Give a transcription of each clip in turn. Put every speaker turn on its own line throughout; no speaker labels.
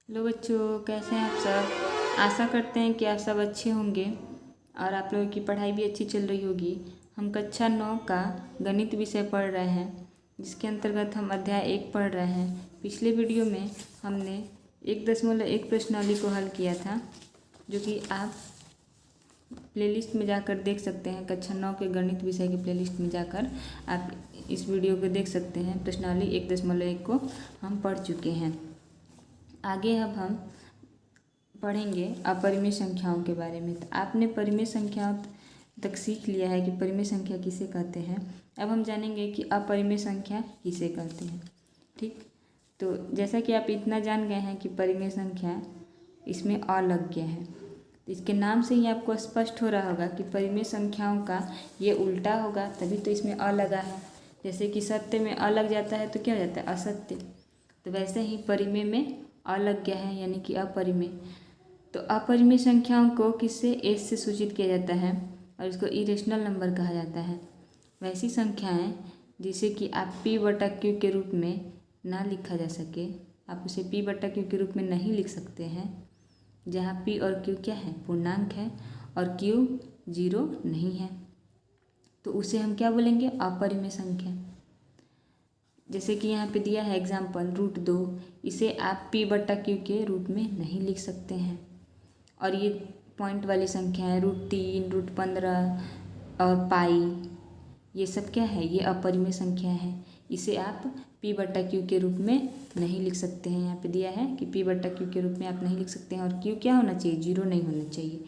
Hello बच्चों, कैसे हैं आप सब। आशा करते हैं कि आप सब अच्छे होंगे और आप लोगों की पढ़ाई भी अच्छी चल रही होगी। हम कक्षा 9 का गणित विषय पढ़ रहे हैं, जिसके अंतर्गत हम अध्याय 1 पढ़ रहे हैं। पिछले वीडियो में हमने 1.1 प्रश्नावली को हल किया था, जो कि आप प्लेलिस्ट में जाकर देख सकते हैं। कक्षा 9 के गणित विषय के प्लेलिस्ट में जाकर आप इस वीडियो को देख सकते हैं। प्रश्नावली 1.1 को हम पढ़ चुके हैं। आगे अब हम पढ़ेंगे अपरिमेय संख्याओं के बारे में। तो आपने परिमेय संख्याओं तक सीख लिया है कि परिमेय संख्या किसे कहते हैं। अब हम जानेंगे कि अपरिमेय संख्या किसे कहते हैं। ठीक, तो जैसा कि आप इतना जान गए हैं कि परिमेय संख्या इसमें अ लग गया है, तो इसके नाम से ही आपको स्पष्ट हो रहा होगा कि परिमेय संख्याओं का ये उल्टा होगा, तभी तो इसमें अ लगा है। जैसे कि सत्य में अ लग जाता है तो क्या हो जाता है, असत्य। तो वैसे ही परिमेय में अ लग गया है, यानी कि अपरिमेय। तो अपरिमेय संख्याओं को किससे, एस से सूचित किया जाता है और इसको इरेशनल नंबर कहा जाता है। वैसी संख्याएं जिसे कि आप p/q के रूप में ना लिखा जा सके, आप उसे p/q के रूप में नहीं लिख सकते हैं, जहाँ p और q क्या है, पूर्णांक है और q 0 नहीं है, तो उसे हम क्या बोलेंगे, अपरिमेय संख्या। जैसे कि यहाँ पे दिया है एग्जाम्पल √2, इसे आप p/q के रूप में नहीं लिख सकते हैं। और ये पॉइंट वाली संख्या है √3, √15 और पाई, ये सब क्या है, ये अपरिमेय संख्या है। इसे आप p/q के रूप में नहीं लिख सकते हैं। यहाँ पे दिया है कि p/q के रूप में आप नहीं लिख सकते हैं और q क्या होना चाहिए, 0 नहीं होना चाहिए।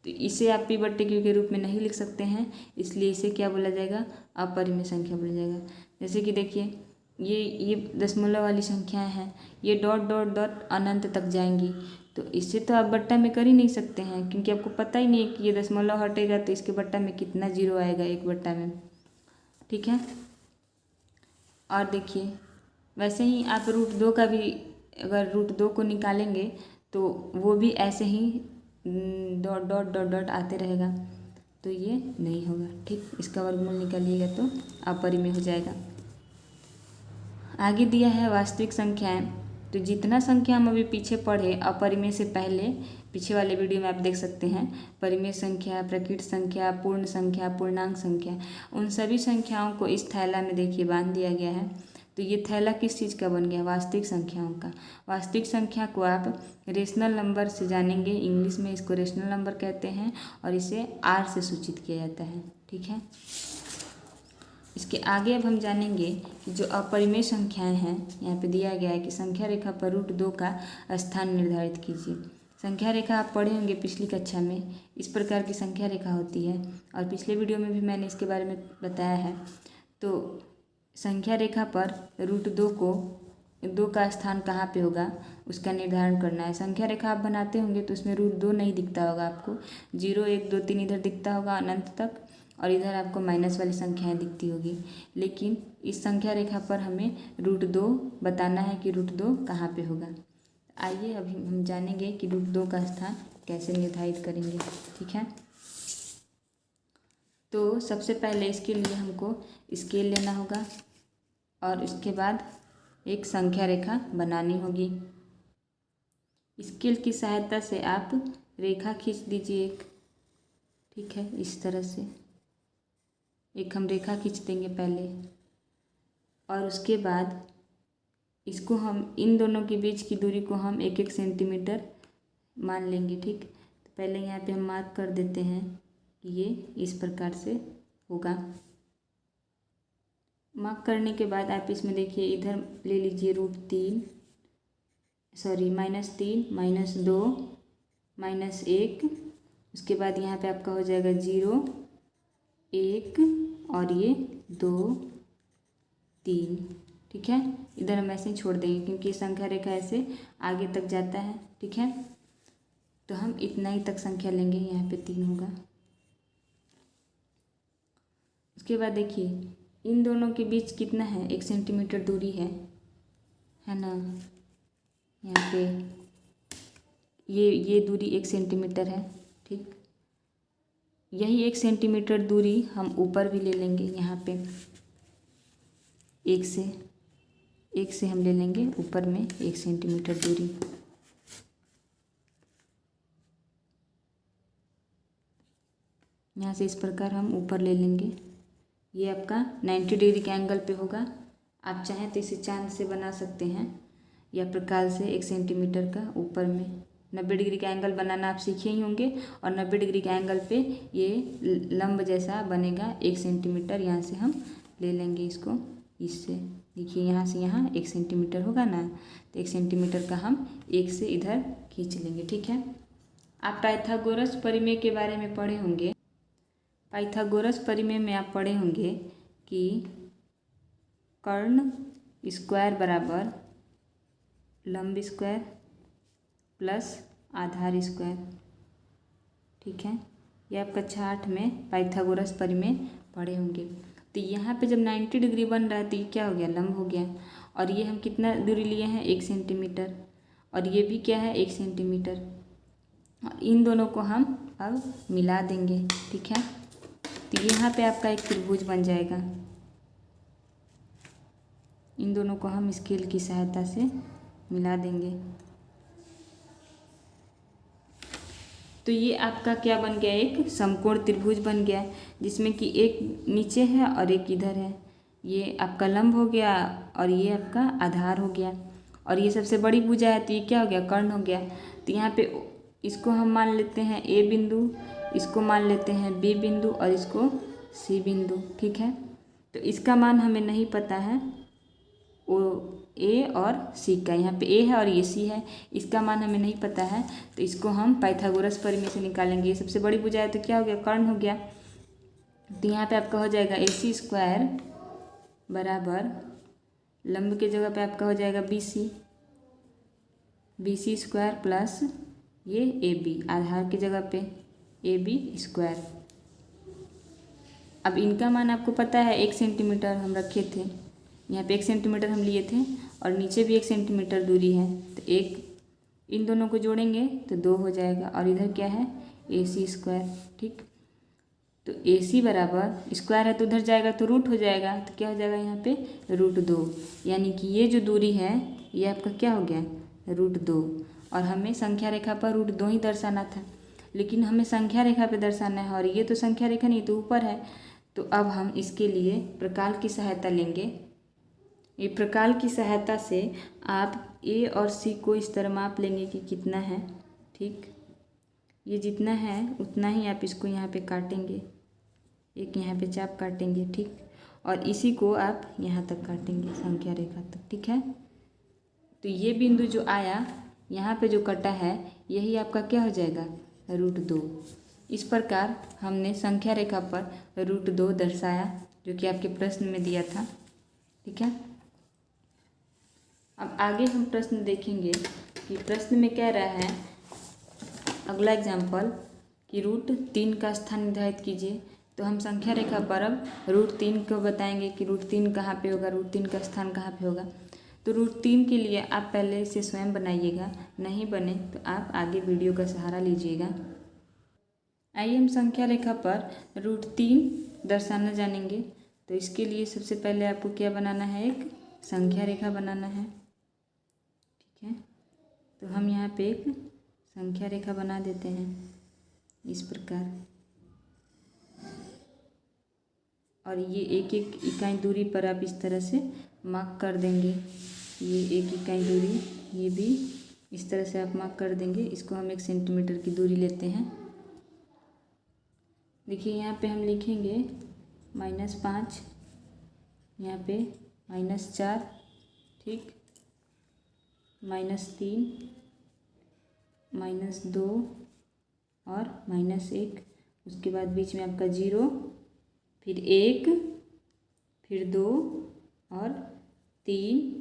तो इसे आप p/q के रूप में नहीं लिख सकते हैं, इसलिए इसे क्या बोला जाएगा, अपरिमेय संख्या बोला जाएगा। जैसे कि देखिए, ये दशमलव वाली संख्याएं हैं, ये डॉट डॉट डॉट अनंत तक जाएंगी, तो इससे तो आप बट्टा में कर ही नहीं सकते हैं, क्योंकि आपको पता ही नहीं है कि ये दशमलव हटेगा तो इसके बट्टा में कितना 0 आएगा, 1/। में। ठीक है। और देखिए, वैसे ही आप √2 का भी, अगर √2 को निकालेंगे तो वो भी ऐसे ही डॉट डॉट डॉट डॉट आते रहेगा, तो ये नहीं होगा। ठीक, इसका वर्गमूल निकालिएगा तो अपरिमेय हो जाएगा। आगे दिया है वास्तविक संख्याएं। तो जितना संख्या हम अभी पीछे पढ़े अपरिमेय से पहले, पीछे वाले वीडियो में आप देख सकते हैं, परिमेय संख्या, प्रकृत संख्या, पूर्ण संख्या, पूर्णांक संख्या, उन सभी संख्याओं को इस थैला में देखिए बांध दिया गया है। तो ये थैला किस चीज़ का बन गया, वास्तविक संख्याओं का। वास्तविक संख्या को आप रेशनल नंबर से जानेंगे, इंग्लिश में इसको रेशनल नंबर कहते हैं और इसे R से सूचित किया जाता है। ठीक है। इसके आगे अब हम जानेंगे कि जो अपरिमेय संख्याएं हैं, यहाँ पे दिया गया है कि संख्या रेखा पर √2 का स्थान निर्धारित कीजिए। संख्या रेखा आप पढ़े होंगे पिछली कक्षा में, इस प्रकार की संख्या रेखा होती है और पिछले वीडियो में भी मैंने इसके बारे में बताया है। तो संख्या रेखा पर √2 का स्थान कहाँ पे होगा, उसका निर्धारण करना है। संख्या रेखा आप बनाते होंगे तो उसमें √2 नहीं दिखता होगा आपको, 0, 1, 2, 3 इधर दिखता होगा अनंत तक, और इधर आपको माइनस वाली संख्याएं दिखती होगी। लेकिन इस संख्या रेखा पर हमें √2 बताना है कि √2 कहाँ पे होगा। आइए अभी हम जानेंगे कि √2 का स्थान कैसे निर्धारित करेंगे। ठीक है। तो सबसे पहले इसके लिए हमको स्केल लेना होगा और उसके बाद एक संख्या रेखा बनानी होगी। स्केल की सहायता से आप रेखा खींच दीजिए एक। ठीक है, इस तरह से एक हम रेखा खींच देंगे पहले, और उसके बाद इसको हम, इन दोनों के बीच की दूरी को हम 1-1 सेंटीमीटर मान लेंगे। ठीक, तो पहले यहाँ पे हम मार्क कर देते हैं कि ये इस प्रकार से होगा। मार्क करने के बाद आप इसमें देखिए, इधर ले लीजिए √3, सॉरी -3, -2, -1, उसके बाद यहाँ पे आपका हो जाएगा 0, 1 और ये 2, 3। ठीक है, इधर हम ऐसे ही छोड़ देंगे क्योंकि संख्या रेखा ऐसे आगे तक जाता है। ठीक है, तो हम इतना ही तक संख्या लेंगे, यहाँ पे 3 होगा। उसके बाद देखिए, इन दोनों के बीच कितना है, 1 सेंटीमीटर दूरी है ना। यहाँ पे ये दूरी 1 सेंटीमीटर है। ठीक, यही 1 सेंटीमीटर दूरी हम ऊपर भी ले लेंगे। यहाँ पे 1 से हम ले लेंगे ऊपर में 1 सेंटीमीटर दूरी। यहाँ से इस प्रकार हम ऊपर ले लेंगे। ये आपका 90 डिग्री के एंगल पे होगा। आप चाहें तो इसे चांद से बना सकते हैं या प्रकाश से 1 सेंटीमीटर का ऊपर में। 90 डिग्री का एंगल बनाना आप सीखे ही होंगे और 90 डिग्री के एंगल पे ये लंब जैसा बनेगा 1 सेंटीमीटर। यहाँ से हम ले लेंगे इसको, इससे देखिए यहाँ से यहाँ 1 सेंटीमीटर होगा ना, तो 1 सेंटीमीटर का हम एक से इधर खींच लेंगे। ठीक है। आप पाइथागोरस परिमेय के बारे में पढ़े होंगे। पाइथागोरस परिमेय में आप पढ़े होंगे कि कर्ण स्क्वायर बराबर लंब स्क्वायर प्लस आधार स्क्वायर। ठीक है, ये आप कक्षा 8 में पाइथागोरस परिमेय पढ़े होंगे। तो यहाँ पे जब 90 डिग्री बन रहा है तो ये क्या हो गया, लंब हो गया। और ये हम कितना दूरी लिए हैं, 1 सेंटीमीटर, और ये भी क्या है, 1 सेंटीमीटर। और इन दोनों को हम अब मिला देंगे। ठीक है, तो यहाँ पे आपका एक त्रिभुज बन जाएगा। इन दोनों को हम स्केल की सहायता से मिला देंगे। तो ये आपका क्या बन गया, एक समकोण त्रिभुज बन गया, जिसमें कि एक नीचे है और एक इधर है। ये आपका लंब हो गया और ये आपका आधार हो गया। और ये सबसे बड़ी भुजा है तो ये क्या हो गया, कर्ण हो गया। तो यहाँ पे इसको हम मान लेते हैं ए बिंदु, इसको मान लेते हैं बी बिंदु और इसको सी बिंदु। ठीक है, तो इसका मान हमें नहीं पता है, वो ए और सी का, यहाँ पे ए है और ये सी है, इसका मान हमें नहीं पता है। तो इसको हम पाइथागोरस परिमेय से निकालेंगे। ये सबसे बड़ी भुजा है तो क्या हो गया, कर्ण हो गया। तो यहाँ पे आपका हो जाएगा AC स्क्वायर बराबर लंब के जगह पे आपका हो जाएगा BC स्क्वायर प्लस ये AB, आधार की जगह पे AB स्क्वायर। अब इनका मान आपको पता है 1 सेंटीमीटर हम रखे थे, यहाँ पे 1 सेंटीमीटर हम लिए थे और नीचे भी 1 सेंटीमीटर दूरी है। तो एक इन दोनों को जोड़ेंगे तो 2 हो जाएगा और इधर क्या है, AC स्क्वायर। ठीक, तो AC बराबर स्क्वायर है तो उधर जाएगा तो रूट हो जाएगा, तो क्या हो जाएगा यहाँ पे √2, यानी कि ये जो दूरी है ये आपका क्या हो गया, √2। और हमें संख्या रेखा पर √2 ही दर्शाना था, लेकिन हमें संख्या रेखा पे दर्शाना है और ये तो संख्या रेखा नहीं तो ऊपर है। तो अब हम इसके लिए प्रकाल की सहायता लेंगे। ये प्रकाल की सहायता से आप ए और सी को इस तरह माप लेंगे कि कितना है। ठीक, ये जितना है उतना ही आप इसको यहाँ पे काटेंगे, एक यहाँ पे चाप काटेंगे। ठीक, और इसी को आप यहाँ तक काटेंगे संख्या रेखा तक। ठीक है, तो ये बिंदु जो आया यहाँ पे जो कटा है यही आपका क्या हो जाएगा, √2। इस प्रकार हमने संख्या रेखा पर √2 दर्शाया, जो कि आपके प्रश्न में दिया था। ठीक है, अब आगे हम प्रश्न देखेंगे कि प्रश्न में कह रहा है, अगला एग्जाम्पल कि √3 का स्थान निर्धारित कीजिए। तो हम संख्या रेखा पर अब √3 को बताएंगे कि √3 कहाँ पे होगा, √3 का स्थान कहाँ पे होगा। तो √3 के लिए आप पहले इसे स्वयं बनाइएगा, नहीं बने तो आप आगे वीडियो का सहारा लीजिएगा। आइए हम संख्या रेखा पर √3 दर्शाना जानेंगे। तो इसके लिए सबसे पहले आपको क्या बनाना है, एक संख्या रेखा बनाना है। ठीक है, तो हम यहाँ पे एक संख्या रेखा बना देते हैं इस प्रकार, और ये एक एक इकाई दूरी पर आप इस तरह से मार्क कर देंगे। ये 1 इकाई दूरी, ये भी इस तरह से आप मार्क कर देंगे। इसको हम 1 सेंटीमीटर की दूरी लेते हैं। देखिए यहाँ पे हम लिखेंगे -5, यहाँ पे -4, ठीक, -3, -2 और -1। उसके बाद बीच में आपका 0, फिर 1, फिर 2 और 3,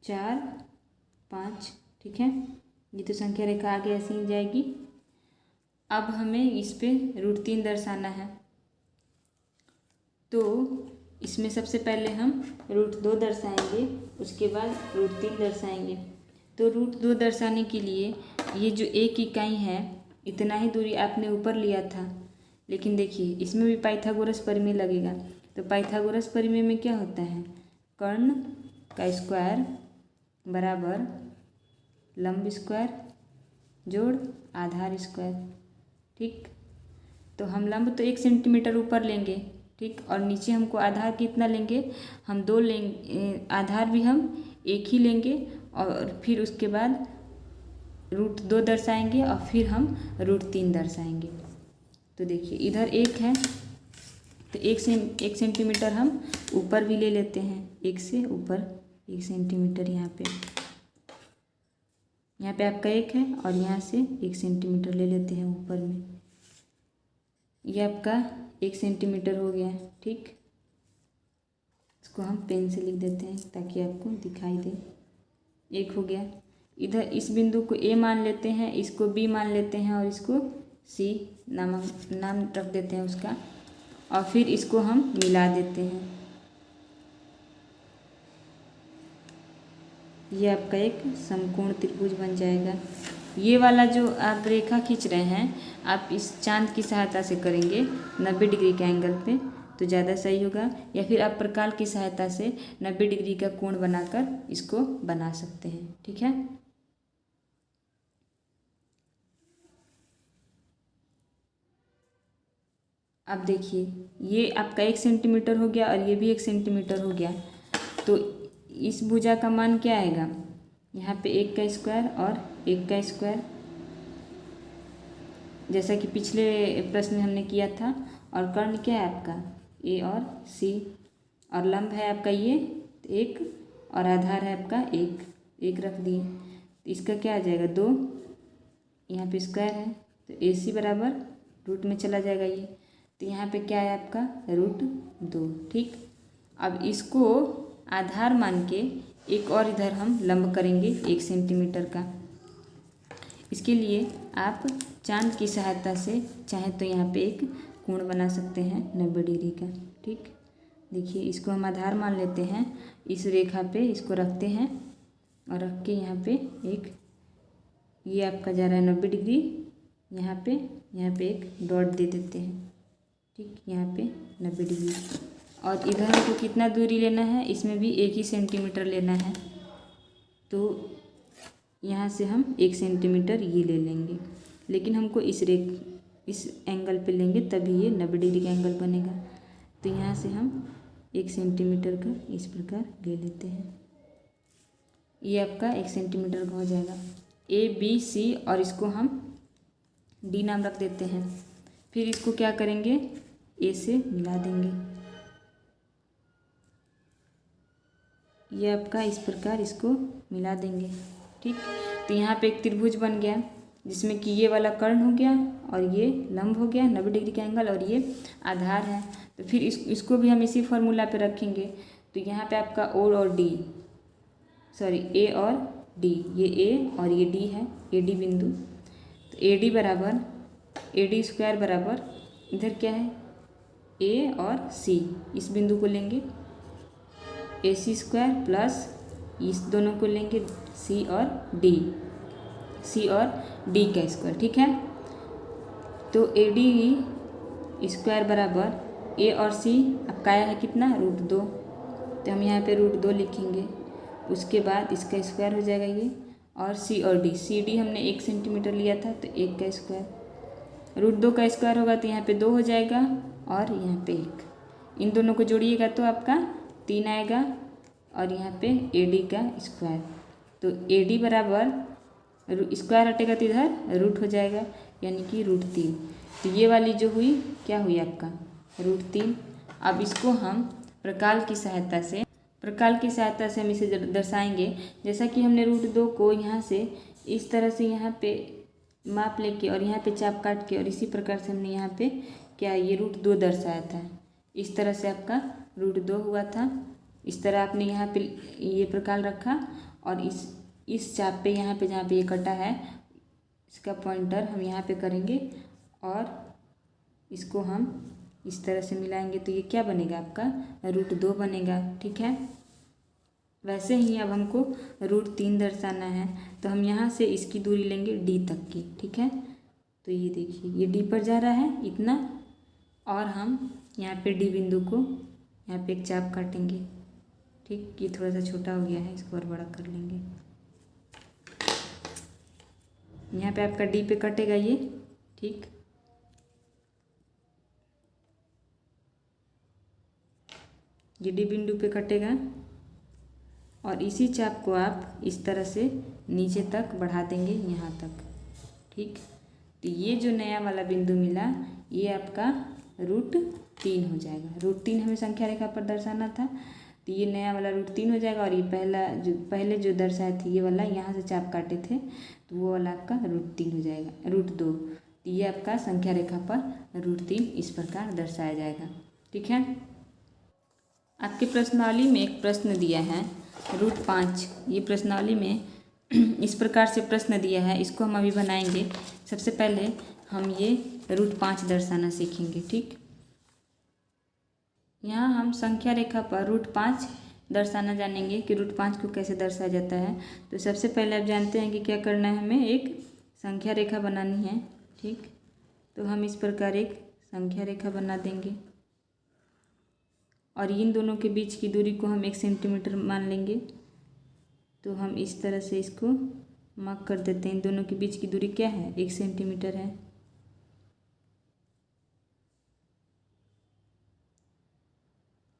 4, 5। ठीक है, ये तो संख्या रेखा आगे ऐसे ही जाएगी। अब हमें इस पे √3 दर्शाना है, तो इसमें सबसे पहले हम √2 दर्शाएंगे, उसके बाद √3 दर्शाएंगे। तो √2 दर्शाने के लिए ये जो 1 इकाई है इतना ही दूरी आपने ऊपर लिया था, लेकिन देखिए इसमें भी पाइथागोरस परिमेय लगेगा। तो पाइथागोरस परिमेय में क्या होता है, कर्ण का स्क्वायर बराबर लंब स्क्वायर जोड़ आधार स्क्वायर। ठीक, तो हम लंब तो 1 सेंटीमीटर ऊपर लेंगे, ठीक। और नीचे हमको आधार कितना लेंगे, हम 2 लेंगे, आधार भी हम 1 ही लेंगे और फिर उसके बाद √2 दर्शाएंगे और फिर हम √3 दर्शाएंगे। तो देखिए इधर 1 है तो 1 सेंटीमीटर हम ऊपर भी ले लेते हैं, 1 से ऊपर 1 सेंटीमीटर यहाँ पे आपका 1 है और यहाँ से 1 सेंटीमीटर ले लेते हैं ऊपर में। ये आपका 1 सेंटीमीटर हो गया है, ठीक। इसको हम पेन से लिख देते हैं ताकि आपको दिखाई दे। 1 हो गया। इधर इस बिंदु को A मान लेते हैं, इसको B मान लेते हैं और इसको C नाम रख देते हैं उसका, और फिर इसको हम मिला देते हैं। ये आपका एक समकोण त्रिभुज बन जाएगा। ये वाला जो आप रेखा खींच रहे हैं आप इस चांद की सहायता से करेंगे 90 डिग्री के एंगल पे तो ज़्यादा सही होगा, या फिर आप प्रकाल की सहायता से 90 डिग्री का कोण बनाकर इसको बना सकते हैं, ठीक है। अब देखिए ये आपका 1 सेंटीमीटर हो गया और ये भी 1 सेंटीमीटर हो गया। तो इस भुजा का मान क्या आएगा, यहाँ पे 1 का स्क्वायर और 1 का स्क्वायर, जैसा कि पिछले प्रश्न में हमने किया था। और कर्ण क्या है आपका A और C, और लंब है आपका ये 1 और आधार है आपका 1 रख दिए। तो इसका क्या आ जाएगा 2, यहाँ पे स्क्वायर है तो AC बराबर रूट में चला जाएगा ये, तो यहाँ पे क्या है आपका √2, ठीक। अब इसको आधार मान के एक और इधर हम लंब करेंगे 1 सेंटीमीटर का। इसके लिए आप चांद की सहायता से चाहे तो यहाँ पे एक कोण बना सकते हैं 90 डिग्री का, ठीक। देखिए इसको हम आधार मान लेते हैं, इस रेखा पे इसको रखते हैं और रख के यहाँ पे एक, ये आपका जा रहा है 90 डिग्री, यहाँ पे एक डॉट दे देते हैं, ठीक। यहाँ पे 90 डिग्री। और इधर हमको कितना दूरी लेना है, इसमें भी 1 ही सेंटीमीटर लेना है, तो यहाँ से हम 1 सेंटीमीटर ये ले लेंगे, लेकिन हमको इस एंगल पे लेंगे तभी ये 90 डिग्री का एंगल बनेगा। तो यहाँ से हम 1 सेंटीमीटर का इस प्रकार ले लेते हैं। ये आपका 1 सेंटीमीटर का हो जाएगा ABC, और इसको हम D नाम रख देते हैं। फिर इसको क्या करेंगे A से मिला देंगे। ये आपका इस प्रकार इसको मिला देंगे, ठीक। तो यहाँ पे एक त्रिभुज बन गया जिसमें कि ये वाला कर्ण हो गया और ये लंब हो गया 90 डिग्री का एंगल, और ये आधार है। तो फिर इसको भी हम इसी फॉर्मूला पे रखेंगे। तो यहाँ पे आपका A और D, ये A और ये D है, AD बिंदु। तो AD बराबर AD स्क्वायर बराबर इधर क्या है A और C, इस बिंदु को लेंगे AC स्क्वायर प्लस इस दोनों को लेंगे C और D का स्क्वायर, ठीक है। तो AD स्क्वायर बराबर A और C आपका आया है कितना √2, तो हम यहाँ पे √2 लिखेंगे। उसके बाद इसका स्क्वायर हो जाएगा ये, और C और D, CD हमने 1 सेंटीमीटर लिया था तो 1 का स्क्वायर, √2 का स्क्वायर होगा तो यहाँ पे 2 हो जाएगा और यहाँ पे 1, इन दोनों को जोड़िएगा तो आपका 3 आएगा, और यहाँ पे AD का स्क्वायर। तो AD बराबर स्क्वायर हटेगा तो इधर रूट हो जाएगा, यानी कि √3। तो ये वाली जो हुई क्या हुई आपका √3। अब इसको हम प्रकाल की सहायता से हम इसे दर्शाएंगे। जैसा कि हमने √2 को यहाँ से इस तरह से यहाँ पे माप लेके और यहाँ पे चाप काट के, और इसी प्रकार से हमने यहाँ पे क्या ये √2 दर्शाया था। इस तरह से आपका √2 हुआ था। इस तरह आपने यहाँ पे ये प्रकाल रखा, और इस चाप पे यहाँ पे जहाँ पे ये कटा है इसका पॉइंटर हम यहाँ पे करेंगे और इसको हम इस तरह से मिलाएंगे, तो ये क्या बनेगा आपका √2 बनेगा, ठीक है। वैसे ही अब हमको √3 दर्शाना है, तो हम यहाँ से इसकी दूरी लेंगे D तक की, ठीक है। तो ये देखिए ये D पर जा रहा है इतना, और हम यहाँ पे D बिंदु को यहाँ पे एक चाप काटेंगे, ठीक। ये थोड़ा सा छोटा हो गया है, इसको और बड़ा कर लेंगे। यहाँ पे आपका D पे कटेगा ये, ठीक। ये डी बिंदु पे कटेगा और इसी चाप को आप इस तरह से नीचे तक बढ़ा देंगे यहाँ तक। ठीक, तो ये जो नया वाला बिंदु मिला ये आपका √3 हो जाएगा। √3 हमें संख्या रेखा पर दर्शाना था, तो ये नया वाला √3 हो जाएगा। और ये पहले जो दर्शाए थे ये वाला यहाँ से चाप काटे थे तो वो वाला आपका √3 हो जाएगा, √2। तो ये आपका संख्या रेखा पर √3 इस प्रकार दर्शाया जाएगा। ठीक है, आपके प्रश्नावली में एक प्रश्न दिया है √5। ये प्रश्नावली में इस प्रकार से प्रश्न दिया है, इसको हम अभी बनाएंगे। सबसे पहले हम ये √5 दर्शाना सीखेंगे। ठीक, यहाँ हम संख्या रेखा पर √5 दर्शाना जानेंगे कि √5 को कैसे दर्शाया जाता है। तो सबसे पहले आप जानते हैं कि क्या करना है, हमें एक संख्या रेखा बनानी है। ठीक, तो हम इस प्रकार एक संख्या रेखा बना देंगे और इन दोनों के बीच की दूरी को हम 1 सेंटीमीटर मान लेंगे। तो हम इस तरह से इसको मार्क कर देते हैं। इन दोनों के बीच की दूरी क्या है, 1 सेंटीमीटर है।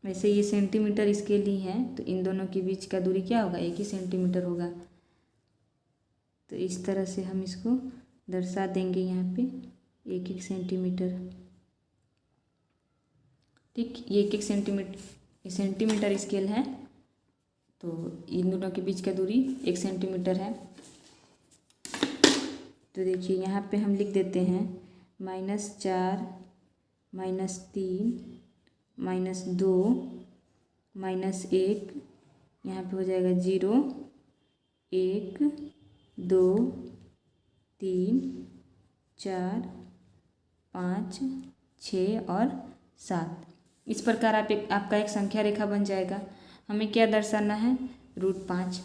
वैसे ये सेंटीमीटर स्केल ही है, तो इन दोनों के बीच का दूरी क्या होगा, 1 ही सेंटीमीटर होगा। तो इस तरह से हम इसको दर्शा देंगे यहाँ पे 1-1 सेंटीमीटर। ठीक, ये 1-1 सेंटीमीटर स्केल है, तो इन दोनों के बीच का दूरी 1 सेंटीमीटर है। तो देखिए यहाँ पे हम लिख देते हैं -4, -3, -2, -1, यहाँ पे हो जाएगा 0, 1, 2, 3, 4, 5, 6 और 7। इस प्रकार आपका एक संख्या रेखा बन जाएगा। हमें क्या दर्शाना है, √5।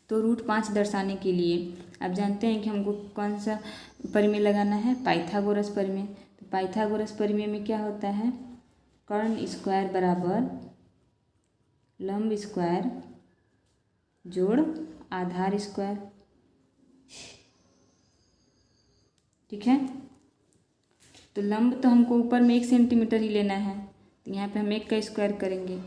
तो √5 दर्शाने के लिए आप जानते हैं कि हमको कौन सा परिमेय लगाना है, पाइथागोरस परिमेय। तो पाइथागोरस परिमेय में क्या होता है, कर्ण स्क्वायर बराबर लंब स्क्वायर जोड़ आधार स्क्वायर। ठीक है, तो लंब तो हमको ऊपर में 1 सेंटीमीटर ही लेना है, तो यहाँ पे हम 1 का स्क्वायर करेंगे।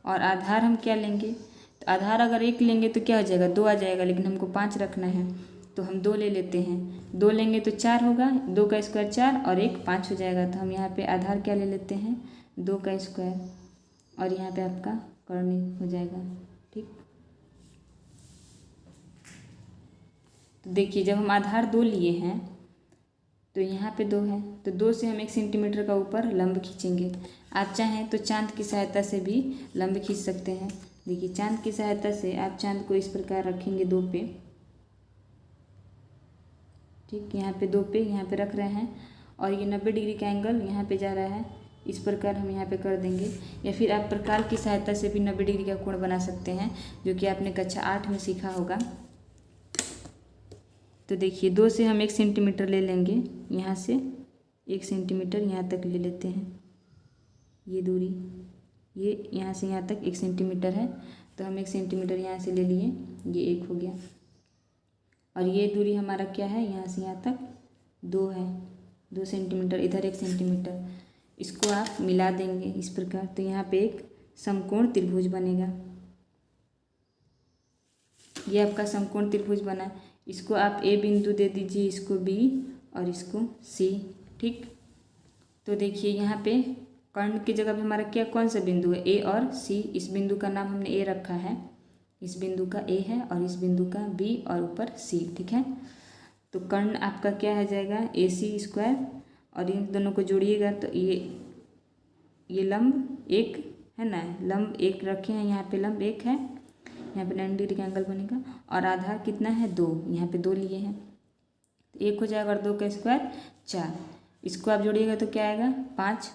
और आधार हम क्या लेंगे, तो आधार अगर 1 लेंगे तो क्या हो जाएगा, 2 आ जाएगा, लेकिन हमको 5 रखना है तो हम 2 ले लेते हैं। 2 लेंगे तो 4 होगा, 2 का स्क्वायर 4 और 1 5 हो जाएगा। तो हम यहाँ पे आधार क्या ले लेते हैं, 2 का स्क्वायर, और यहाँ पे आपका कर्ण हो जाएगा। ठीक, तो देखिए जब हम आधार 2 लिए हैं तो यहाँ पे 2 है, तो 2 से हम 1 सेंटीमीटर का ऊपर लंब खींचेंगे। आप चाहें तो चांद की सहायता से भी लंब खींच सकते हैं। देखिए चांद की सहायता से आप चांद को इस प्रकार रखेंगे 2 पे। ठीक, यहाँ पे 2 पे यहाँ पे रख रहे हैं और ये 90 डिग्री का एंगल यहाँ पे जा रहा है, इस प्रकार हम यहाँ पे कर देंगे। या फिर आप प्रकार की सहायता से भी 90 डिग्री का कोण बना सकते हैं, जो कि आपने कक्षा 8 में सीखा होगा। तो देखिए 2 से हम 1 सेंटीमीटर ले लेंगे, यहाँ से 1 सेंटीमीटर यहाँ तक ले लेते हैं। ये दूरी ये यहाँ से यहाँ तक 1 सेंटीमीटर है, तो हम 1 सेंटीमीटर यहाँ से ले लिए, ये 1 हो गया। और ये दूरी हमारा क्या है, यहाँ से यहाँ तक 2 है, 2 सेंटीमीटर, इधर 1 सेंटीमीटर। इसको आप मिला देंगे इस प्रकार, तो यहाँ पे एक समकोण त्रिभुज बनेगा। ये आपका समकोण त्रिभुज बना। इसको आप ए बिंदु दे दीजिए, इसको बी और इसको सी। ठीक, तो देखिए यहाँ पे कर्ण की जगह पे हमारा क्या कौन सा बिंदु है, ए और सी। इस बिंदु का नाम हमने ए रखा है, इस बिंदु का ए है और इस बिंदु का बी और ऊपर सी। ठीक है, तो कर्ण आपका क्या हो जाएगा, AC², और इन दोनों को जोड़िएगा तो ये लंब 1 है ना, लंब 1 रखे हैं, यहाँ पे लंब 1 है, यहाँ पे 90 डिग्री का एंगल बनेगा। और आधार कितना है, 2, यहाँ पे 2 लिए हैं, तो 1 हो जाएगा और 2 का स्क्वायर 4। इसको आप जोड़िएगा तो क्या आएगा, 5,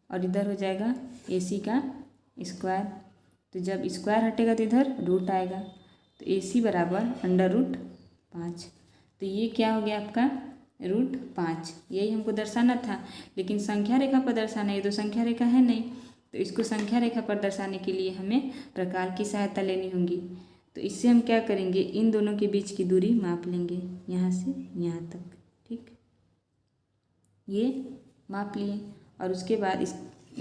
और इधर हो जाएगा AC का स्क्वायर। तो जब स्क्वायर हटेगा तो इधर रूट आएगा, तो AC बराबर √5। तो ये क्या हो गया आपका √5। यही हमको दर्शाना था, लेकिन संख्या रेखा पर दर्शाना, ये तो संख्या रेखा है नहीं, तो इसको संख्या रेखा पर दर्शाने के लिए हमें प्रकार की सहायता लेनी होगी। तो इससे हम क्या करेंगे, इन दोनों के बीच की दूरी माप लेंगे, यहाँ से यहाँ तक। ठीक, ये माप लिए और उसके बाद इस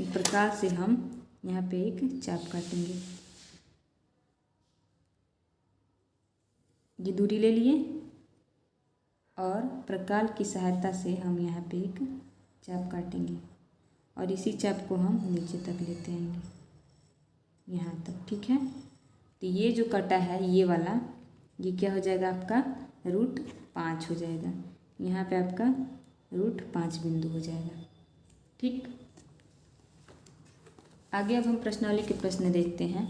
प्रकार से हम यहाँ पे एक चाप काटेंगे। ये दूरी ले लिए और प्रकाल की सहायता से हम यहाँ पे एक चाप काटेंगे और इसी चाप को हम नीचे तक लेते आएंगे यहाँ तक। ठीक है, तो ये जो कटा है ये वाला, ये क्या हो जाएगा आपका √5 हो जाएगा। यहाँ पे आपका √5 बिंदु हो जाएगा। ठीक, आगे अब हम प्रश्नावली के प्रश्न देखते हैं।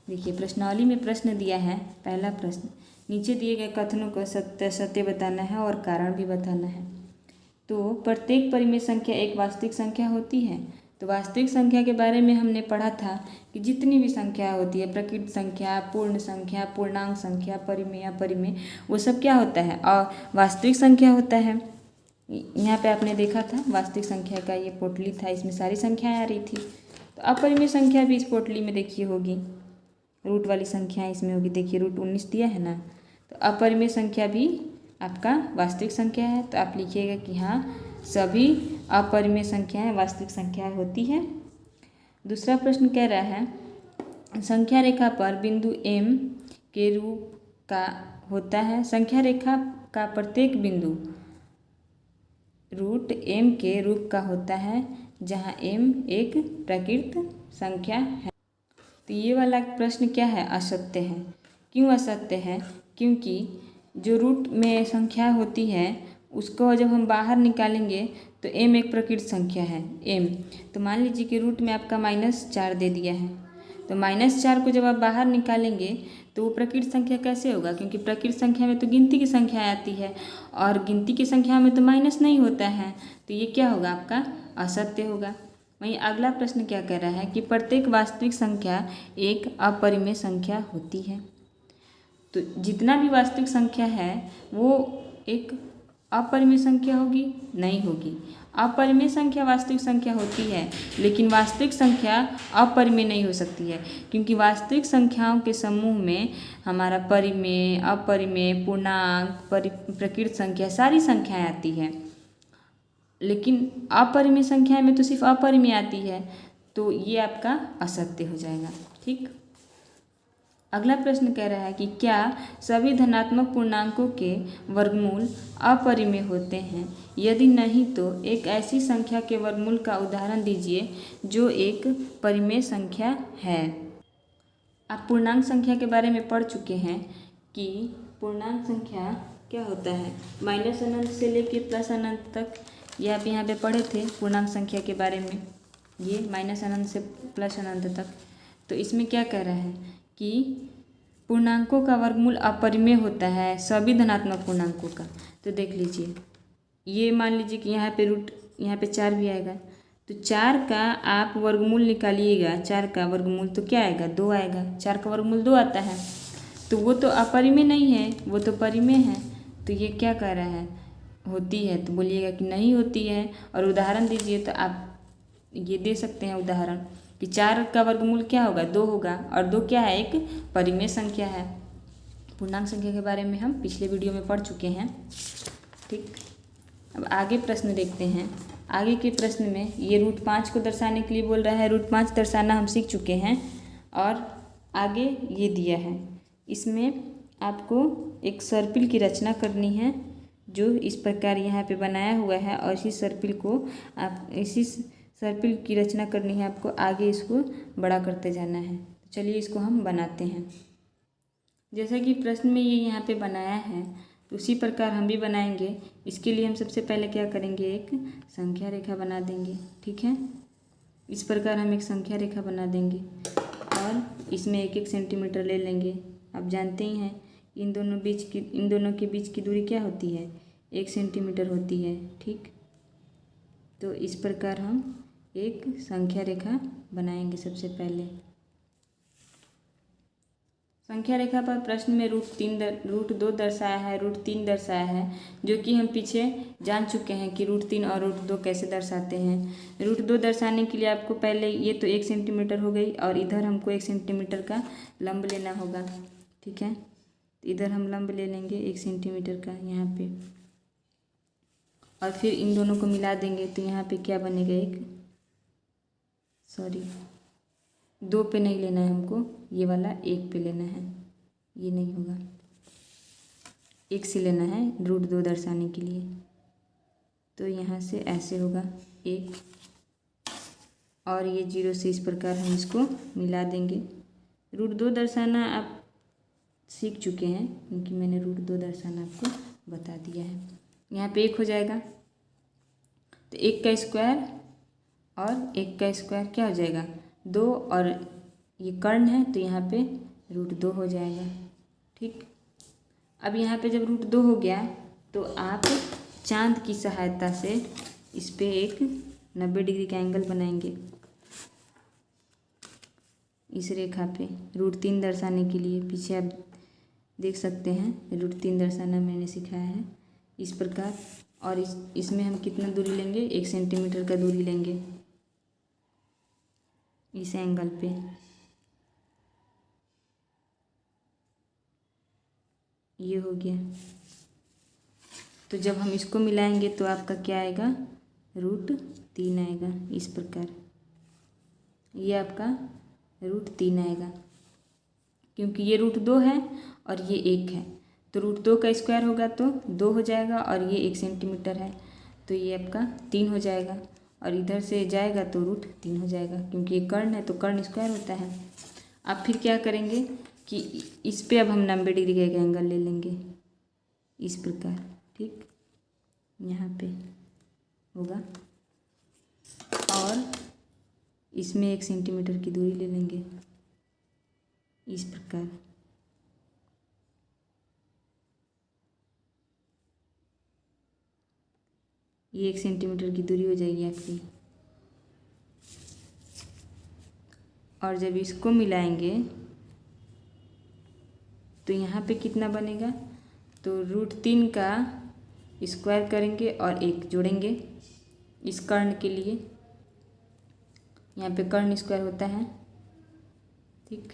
देखिए प्रश्नावली में प्रश्न दिया है। पहला प्रश्न, नीचे दिए गए कथनों को सत्य बताना है और कारण भी बताना है। तो प्रत्येक परिमेय संख्या एक वास्तविक संख्या होती है। तो वास्तविक संख्या के बारे में हमने पढ़ा था कि जितनी भी संख्या होती है, प्रकृत संख्या, पूर्ण संख्या, पूर्णांक संख्या, परिमेय, अपरिमेय, वो सब क्या होता है और वास्तविक संख्या होता है। यहाँ पे आपने देखा था वास्तविक संख्या का ये पोटली था, इसमें सारी संख्याएं आ रही थी। तो अपरिमेय संख्या भी इस पोटली में देखिए होगी, रूट वाली संख्या इसमें होगी। देखिए √19 दिया है ना। तो अपरिमेय संख्या भी आपका वास्तविक संख्या है। तो आप लिखिएगा कि हाँ, सभी अपरिमेय संख्याएं वास्तविक संख्याएं होती है। दूसरा प्रश्न कह रहा है, संख्या रेखा पर बिंदु M के रूप का होता है। संख्या रेखा का प्रत्येक बिंदु √M के रूप का होता है, जहाँ M एक प्रकृत संख्या है। तो ये वाला प्रश्न क्या है, असत्य है। क्यों असत्य है? क्योंकि जो रूट में संख्या होती है उसको जब हम बाहर निकालेंगे तो m एक प्रकृत संख्या है m। तो मान लीजिए कि रूट में आपका -4 दे दिया है, तो -4 को जब आप बाहर निकालेंगे तो वो प्रकृत संख्या कैसे होगा? क्योंकि प्रकृत संख्या में तो गिनती की संख्या आती है और गिनती की संख्या में तो माइनस नहीं होता है। तो ये क्या होगा, आपका असत्य होगा। वहीं अगला प्रश्न क्या कह रहा है कि प्रत्येक वास्तविक संख्या एक अपरिमेय संख्या होती है। तो जितना भी वास्तविक संख्या है वो एक अपरिमेय संख्या होगी? नहीं होगी। अपरिमेय संख्या वास्तविक संख्या होती है, लेकिन वास्तविक संख्या अपरिमेय नहीं हो सकती है, क्योंकि वास्तविक संख्याओं के समूह में हमारा परिमेय, अपरिमेय, पूर्णांक, प्रकृत संख्या, सारी संख्याएं आती हैं। लेकिन अपरिमेय संख्या में तो सिर्फ अपरिमेय आती है। तो ये आपका असत्य हो जाएगा। ठीक, अगला प्रश्न कह रहा है कि क्या सभी धनात्मक पूर्णांकों के वर्गमूल अपरिमेय होते हैं? यदि नहीं तो एक ऐसी संख्या के वर्गमूल का उदाहरण दीजिए जो एक परिमेय संख्या है। आप पूर्णांक संख्या के बारे में पढ़ चुके हैं कि पूर्णांक संख्या क्या होता है, -अनंत से लेके +अनंत तक। ये आप यहाँ पे पढ़े थे पूर्णांक संख्या के बारे में, ये -अनंत से +अनंत तक। तो इसमें क्या कह रहा है कि पूर्णांकों का वर्गमूल अपरिमेय होता है, सभी धनात्मक पूर्णांकों का। तो देख लीजिए, ये मान लीजिए कि यहाँ पे यहाँ पे 4 भी आएगा, तो 4 का आप वर्गमूल निकालिएगा। 4 का वर्गमूल तो क्या आएगा, 2 आएगा। 4 का वर्गमूल 2 आता है, तो वो तो अपरिमेय नहीं है, वो तो परिमेय है। तो ये क्या कह रहा है, होती है? तो बोलिएगा कि नहीं होती है। और उदाहरण दीजिए, तो आप ये दे सकते हैं उदाहरण कि 4 का वर्गमूल क्या होगा, 2 होगा, और 2 क्या है, एक परिमेय संख्या है। पूर्णांक संख्या के बारे में हम पिछले वीडियो में पढ़ चुके हैं। ठीक, अब आगे प्रश्न देखते हैं। आगे के प्रश्न में ये √5 को दर्शाने के लिए बोल रहा है। √5 दर्शाना हम सीख चुके हैं। और आगे ये दिया है, इसमें आपको एक सर्पिल की रचना करनी है, जो इस प्रकार यहाँ पे बनाया हुआ है। और इसी सर्पिल की रचना करनी है आपको, आगे इसको बड़ा करते जाना है। तो चलिए इसको हम बनाते हैं। जैसा कि प्रश्न में ये यहाँ पे बनाया है, तो उसी प्रकार हम भी बनाएंगे। इसके लिए हम सबसे पहले क्या करेंगे, एक संख्या रेखा बना देंगे। ठीक है, इस प्रकार हम एक संख्या रेखा बना देंगे और इसमें 1-1 सेंटीमीटर ले लेंगे। आप जानते ही हैं इन दोनों के बीच की दूरी क्या होती है, 1 सेंटीमीटर होती है। ठीक, तो इस प्रकार हम एक संख्या रेखा बनाएंगे। सबसे पहले संख्या रेखा पर प्रश्न में √2 दर्शाया है, √3 दर्शाया है, जो कि हम पीछे जान चुके हैं कि √3 और √2 कैसे दर्शाते हैं। √2 दर्शाने के लिए आपको पहले ये तो 1 सेंटीमीटर हो गई, और इधर हमको 1 सेंटीमीटर का लंब लेना होगा। ठीक है, इधर हम लंब ले लेंगे 1 सेंटीमीटर का यहाँ पे, और फिर इन दोनों को मिला देंगे। तो यहाँ पे क्या बनेगा, एक सॉरी 2 पे नहीं लेना है हमको, ये वाला 1 पे लेना है, ये नहीं होगा, 1 से लेना है √2 दर्शाने के लिए। तो यहाँ से ऐसे होगा 1 और ये 0 से इस प्रकार हम इसको मिला देंगे। √2 दर्शाना आप सीख चुके हैं क्योंकि मैंने √2 दर्शाना आपको बता दिया है। यहाँ पे 1 हो जाएगा तो 1 का स्क्वायर और 1 का स्क्वायर क्या हो जाएगा 2, और ये कर्ण है तो यहाँ पे √2 हो जाएगा। ठीक, अब यहाँ पे जब √2 हो गया तो आप चांद की सहायता से इस पे एक 90 डिग्री का एंगल बनाएंगे इस रेखा पे √3 दर्शाने के लिए। पीछे आप देख सकते हैं √3 दर्शाना मैंने सिखाया है इस प्रकार। और इसमें हम कितना दूरी लेंगे, 1 सेंटीमीटर का दूरी लेंगे इस एंगल पे। ये हो गया। तो जब हम इसको मिलाएंगे तो आपका क्या आएगा, √3 आएगा इस प्रकार। ये आपका √3 आएगा क्योंकि ये √2 है और ये 1 है, तो √2 का स्क्वायर होगा तो 2 हो जाएगा और ये 1 सेंटीमीटर है तो ये आपका 3 हो जाएगा, और इधर से जाएगा तो √3 हो जाएगा क्योंकि ये कर्ण है तो कर्ण स्क्वायर होता है। अब फिर क्या करेंगे कि इस पे अब हम 90 डिग्री का एक एंगल ले लेंगे इस प्रकार। ठीक, यहाँ पे होगा और इसमें 1 सेंटीमीटर की दूरी ले लेंगे इस प्रकार। ये 1 सेंटीमीटर की दूरी हो जाएगी आपकी। और जब इसको मिलाएंगे तो यहाँ पे कितना बनेगा, तो √3 का स्क्वायर करेंगे और 1 जोड़ेंगे इस कर्ण के लिए। यहाँ पे कर्ण स्क्वायर होता है। ठीक,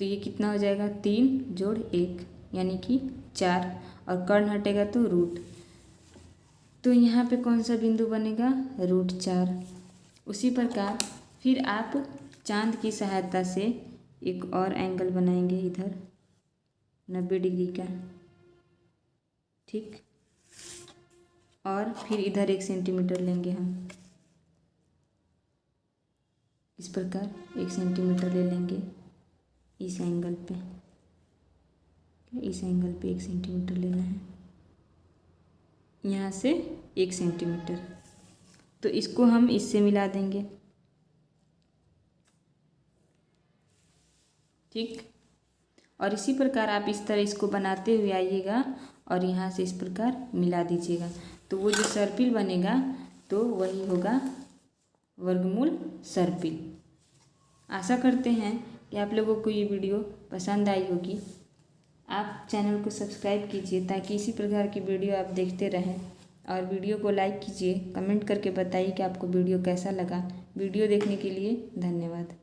तो ये कितना हो जाएगा, 3 जोड़ 1 यानी कि 4, और कर्ण हटेगा तो रूट। तो यहाँ पे कौन सा बिंदु बनेगा, √4। उसी प्रकार फिर आप चांद की सहायता से एक और एंगल बनाएंगे इधर 90 डिग्री का। ठीक, और फिर इधर 1 सेंटीमीटर लेंगे हम इस प्रकार 1 सेंटीमीटर ले लेंगे इस एंगल पे। इस एंगल पे 1 सेंटीमीटर लेना है, यहाँ से 1 सेंटीमीटर। तो इसको हम इससे मिला देंगे। ठीक, और इसी प्रकार आप इस तरह इसको बनाते हुए आइएगा और यहाँ से इस प्रकार मिला दीजिएगा। तो वो जो सर्पिल बनेगा तो वही होगा वर्गमूल सर्पिल। आशा करते हैं कि आप लोगों को ये वीडियो पसंद आई होगी। आप चैनल को सब्सक्राइब कीजिए ताकि इसी प्रकार की वीडियो आप देखते रहें, और वीडियो को लाइक कीजिए, कमेंट करके बताइए कि आपको वीडियो कैसा लगा। वीडियो देखने के लिए धन्यवाद।